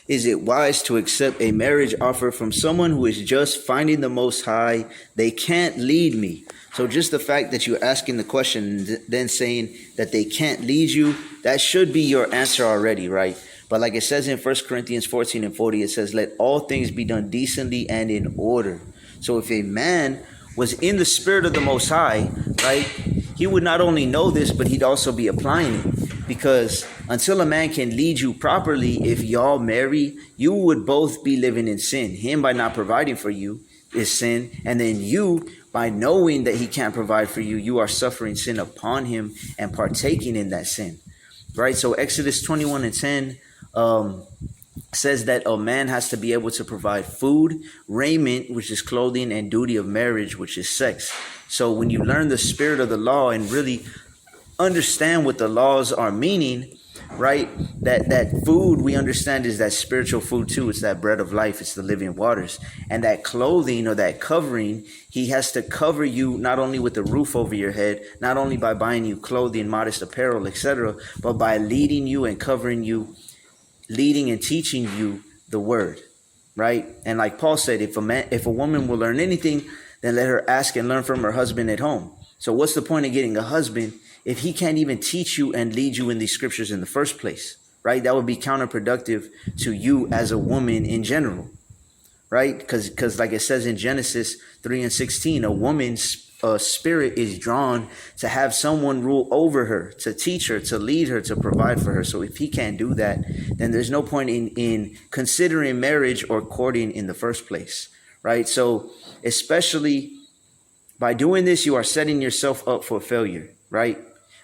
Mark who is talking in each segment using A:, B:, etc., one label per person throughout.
A: Is it wise to accept a marriage offer from someone who is just finding the Most High? They can't lead me. So just the fact that you're asking the question, then saying that they can't lead you, that should be your answer already, right? But like it says in 1 Corinthians 14 and 40, it says, let all things be done decently and in order. So if a man was in the spirit of the Most High, right, he would not only know this, but he'd also be applying it. Because until a man can lead you properly, if y'all marry, you would both be living in sin. Him by not providing for you is sin. And then you, by knowing that he can't provide for you, you are suffering sin upon him and partaking in that sin. Right? So Exodus 21 and 10 says that a man has to be able to provide food, raiment, which is clothing, and duty of marriage, which is sex. So when you learn the spirit of the law and really understand what the laws are meaning, right, that food we understand is that spiritual food too. It's that bread of life. It's the living waters. And that clothing or that covering, he has to cover you not only with the roof over your head, not only by buying you clothing, modest apparel, etc., but by leading you and covering you, leading and teaching you the word, right? And like Paul said, if a woman will learn anything, then let her ask and learn from her husband at home. So what's the point of getting a husband if he can't even teach you and lead you in these scriptures in the first place, right? That would be counterproductive to you as a woman in general, right? Because like it says in Genesis 3 and 16, a woman's spirit is drawn to have someone rule over her, to teach her, to lead her, to provide for her. So if he can't do that, then there's no point in considering marriage or courting in the first place, right? So especially by doing this, you are setting yourself up for failure, right?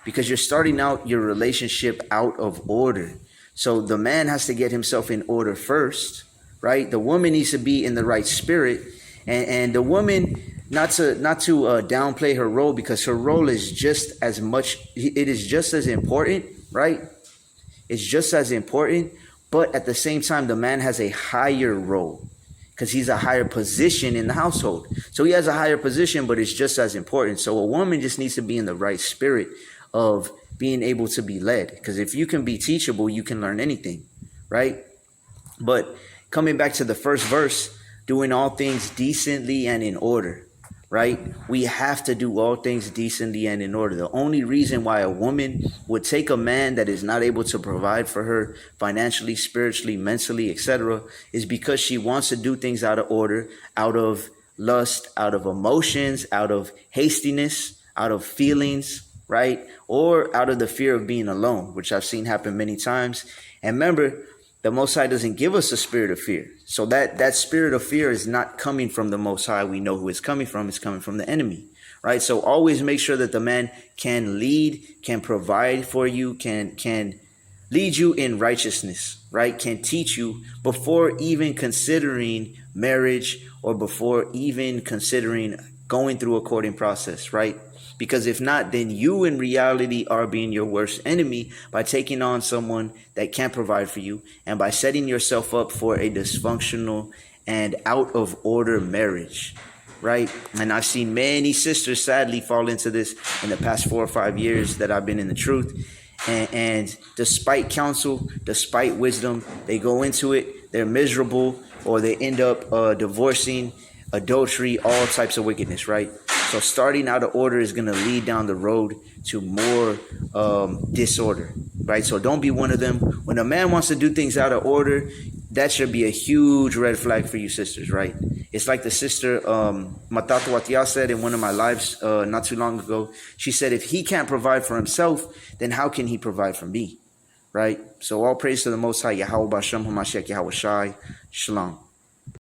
A: Because you're starting out your relationship out of order. So the man has to get himself in order first, right? The woman needs to be in the right spirit, and the woman not to downplay her role, because her role is just as much. It is just as important, right? It's just as important, but at the same time, the man has a higher role because he's a higher position in the household. So he has a higher position, but it's just as important. So a woman just needs to be in the right spirit of being able to be led. Because if you can be teachable, you can learn anything, right? But coming back to the first verse, doing all things decently and in order, right? We have to do all things decently and in order. The only reason why a woman would take a man that is not able to provide for her financially, spiritually, mentally, etc., is because she wants to do things out of order, out of lust, out of emotions, out of hastiness, out of feelings, right? Or out of the fear of being alone, which I've seen happen many times. And remember, the Most High doesn't give us a spirit of fear. So that spirit of fear is not coming from the Most High. We know who it's coming from. It's coming from the enemy, right? So always make sure that the man can lead, can provide for you, can lead you in righteousness, right? Can teach you before even considering marriage or before even considering going through a courting process, right? Because if not, then you in reality are being your worst enemy by taking on someone that can't provide for you and by setting yourself up for a dysfunctional and out of order marriage, right? And I've seen many sisters sadly fall into this in the past 4 or 5 years that I've been in the truth. And despite counsel, despite wisdom, they go into it, they're miserable, or they end up divorcing, adultery, all types of wickedness, right? So starting out of order is going to lead down the road to more disorder, right? So don't be one of them. When a man wants to do things out of order, that should be a huge red flag for you sisters, right? It's like the sister Matato Watia said in one of my lives not too long ago. She said, if he can't provide for himself, then how can he provide for me, right? So all praise to the Most High, Yahweh Bashem HaMashiach Yahweh Shai. Shalom.